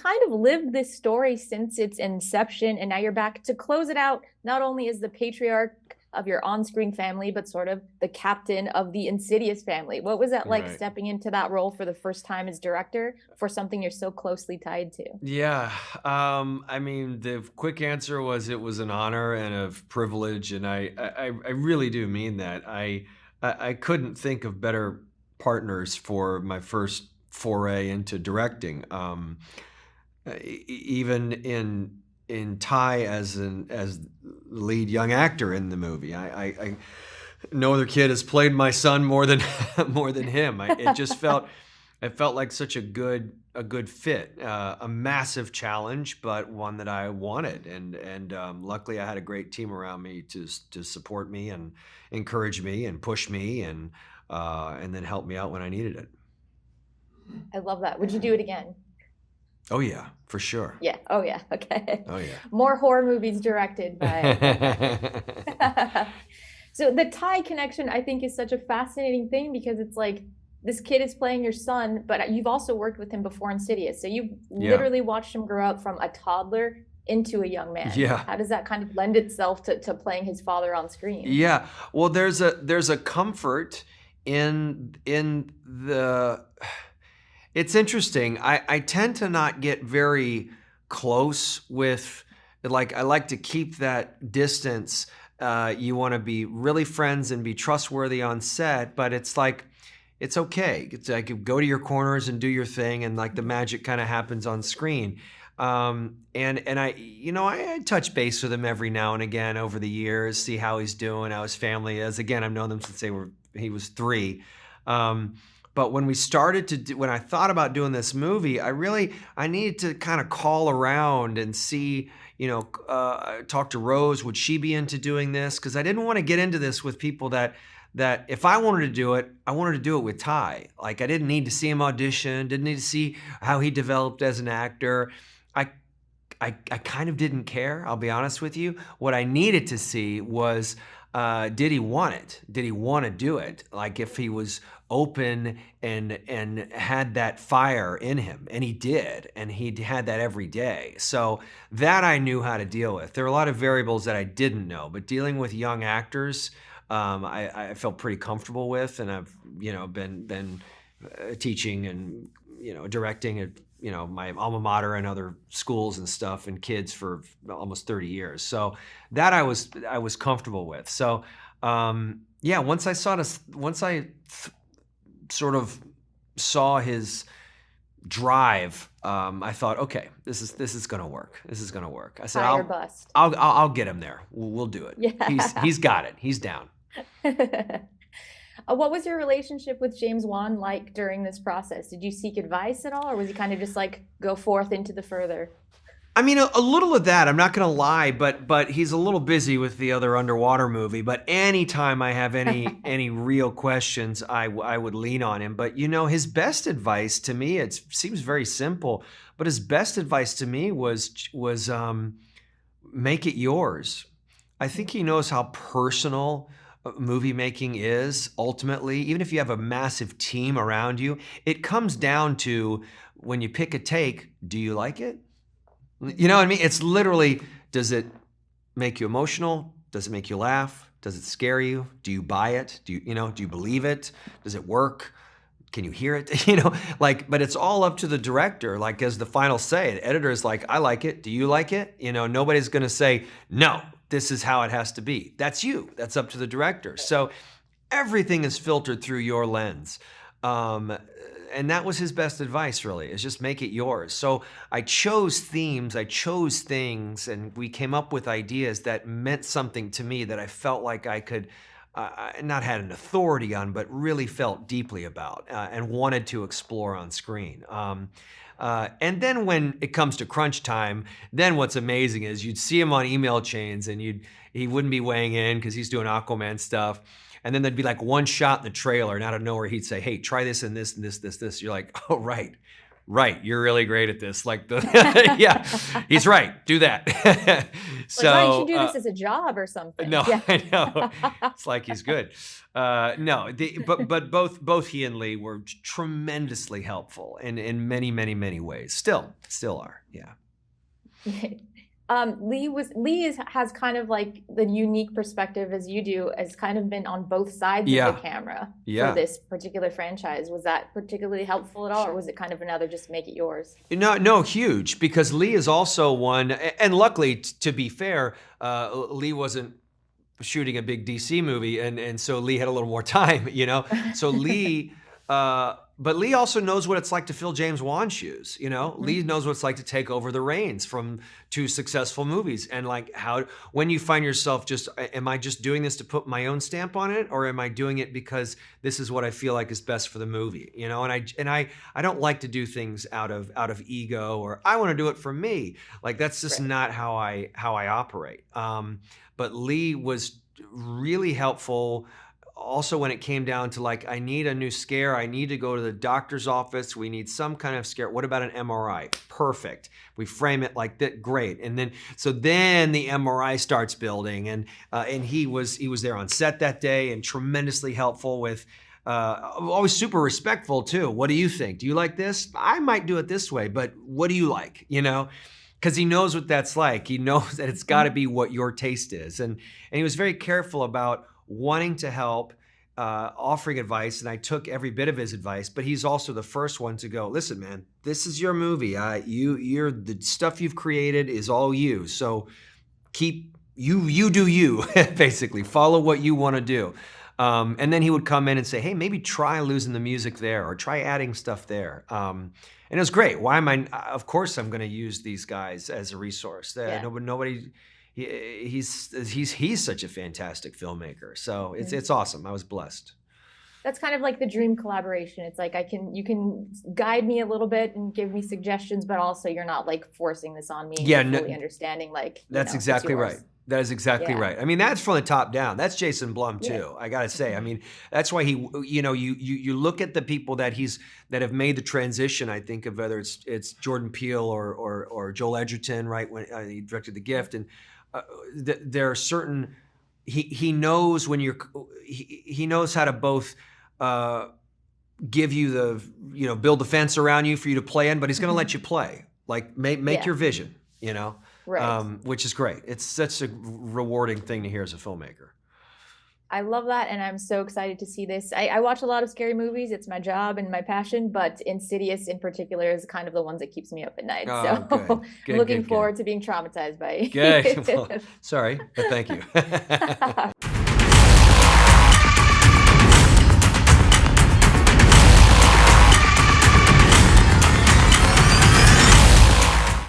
kind of lived this story since its inception, and now you're back to close it out, not only as the patriarch of your on-screen family, but sort of the captain of the Insidious family. What was that like Right. stepping into that role for the first time as director for something you're so closely tied to? Yeah. I mean, the quick answer was it was an honor and a privilege, and I really do mean that. I couldn't think of better partners for my first foray into directing. Even in Ty as the lead young actor in the movie, I no other kid has played my son more than more than him. It felt like such a good fit, a massive challenge, but one that I wanted. And luckily, I had a great team around me to support me and encourage me and push me and then help me out when I needed it. I love that. Would you do it again? Oh yeah, for sure. Yeah. Oh yeah. Okay. Oh yeah. More horror movies directed by So the Thai connection, I think, is such a fascinating thing because it's like this kid is playing your son, but you've also worked with him before Insidious. So you've Yeah. literally watched him grow up from a toddler into a young man. Yeah. How does that kind of lend itself to playing his father on screen? Yeah. Well, there's a comfort in the it's interesting. I tend to not get very close with, like, I like to keep that distance. You want to be really friends and be trustworthy on set, but it's like, it's okay. It's like, go to your corners and do your thing, and like the magic kind of happens on screen. And I touch base with him every now and again over the years, see how he's doing, how his family is. Again, I've known them since he was 3. But when we started when I thought about doing this movie, I needed to kind of call around and see, talk to Rose. Would she be into doing this? Because I didn't want to get into this with people that if I wanted to do it, I wanted to do it with Ty. Like, I didn't need to see him audition, didn't need to see how he developed as an actor. I kind of didn't care, I'll be honest with you. What I needed to see was, did he want it? Did he want to do it? Like, if he was open and had that fire in him, and he did, and he had that every day. So that I knew how to deal with. There are a lot of variables that I didn't know, but dealing with young actors, I felt pretty comfortable with, and I've been teaching and directing at my alma mater and other schools and stuff and kids for almost 30 years. So that I was comfortable with. So yeah, once I sort of saw his drive, I thought, okay, this is gonna work. This is gonna work. I said, High or bust? I'll get him there. We'll do it. Yeah. He's got it. He's down. What was your relationship with James Wan like during this process? Did you seek advice at all, or was he kind of just like go forth into the further? I mean, a little of that. I'm not gonna lie, but he's a little busy with the other underwater movie. But anytime I have any real questions, I would lean on him. But his best advice to me, it seems very simple, but his best advice to me was make it yours. I think he knows how personal movie making is ultimately. Even if you have a massive team around you, it comes down to, when you pick a take, do you like it? You know what I mean? It's literally, does it make you emotional? Does it make you laugh? Does it scare you? Do you buy it? Do you believe it? Does it work? Can you hear it? But it's all up to the director. Like, as the final say, the editor is like, I like it. Do you like it? Nobody's going to say, no, this is how it has to be. That's you. That's up to the director. So everything is filtered through your lens. And that was his best advice, really, is just make it yours. So I chose themes, I chose things, and we came up with ideas that meant something to me, that I felt like I could, not had an authority on, but really felt deeply about and wanted to explore on screen. And then when it comes to crunch time, then what's amazing is you'd see him on email chains, and he wouldn't be weighing in because he's doing Aquaman stuff. And then there'd be like one shot in the trailer, and out of nowhere he'd say, hey, try this and this and this. You're like, oh, right. right, you're really great at this. Like the yeah, he's right. Do that. Like, why don't you So do this as a job or something? no, Yeah. I know. It's like he's good. No, but both he and Lee were tremendously helpful in many ways. Still are. Yeah. Has kind of like the unique perspective as you do, has kind of been on both sides of Yeah. the camera Yeah. for this particular franchise. Was that particularly helpful at all, or was it kind of another just make it yours? No, huge, because Lee is also one, and luckily, to be fair, Lee wasn't shooting a big DC movie, and so Lee had a little more time, you know. So Lee, but Lee also knows what it's like to fill James Wan's shoes, you know. Lee knows what it's like to take over the reins from two successful movies, and like how when you find yourself just, am I just doing this to put my own stamp on it, or am I doing it because this is what I feel like is best for the movie, you know? And I don't like to do things out of ego, or I want to do it for me. Like that's just not how I operate. But Lee was really helpful. Also, when it came down to like, I need a new scare, I need to go to the doctor's office, we need some kind of scare. What about an MRI? Perfect. We frame it like that, great. And then, so then the MRI starts building, and he was there on set that day and tremendously helpful with, always super respectful too. What do you think? Do you like this? I might do it this way, but what do you like? You know? Because he knows what that's like. He knows that it's got to be what your taste is. And he was very careful about wanting to help, offering advice, and I took every bit of his advice, but he's also the first one to go, listen, man, this is your movie. You're the stuff you've created is all you. So you do you, basically. Follow what you want to do. And then he would come in and say, hey, maybe try losing the music there, or try adding stuff there. And it was great. Of course I'm going to use these guys as a resource. Nobody, he's such a fantastic filmmaker. So it's awesome. I was blessed. That's kind of like the dream collaboration. It's like you can guide me a little bit and give me suggestions, but also you're not like forcing this on me. Yeah, and fully understanding, like, that's exactly right. That is exactly right. I mean, that's from the top down. That's Jason Blum too. I gotta say. I mean, that's why he. You know, you look at the people that have made the transition. I think of whether it's Jordan Peele or Joel Edgerton, right, when he directed The Gift, and there are certain. He knows when he knows how to both give you the build the fence around you for you to play in, but he's going to let you play. Like make your vision. You know. Right. Which is great. It's such a rewarding thing to hear as a filmmaker. I love that, and I'm so excited to see this. I watch a lot of scary movies. It's my job and my passion, but Insidious in particular is kind of the ones that keeps me up at night. Oh, so I'm looking forward to being traumatized by it. Good. Well, sorry, but thank you.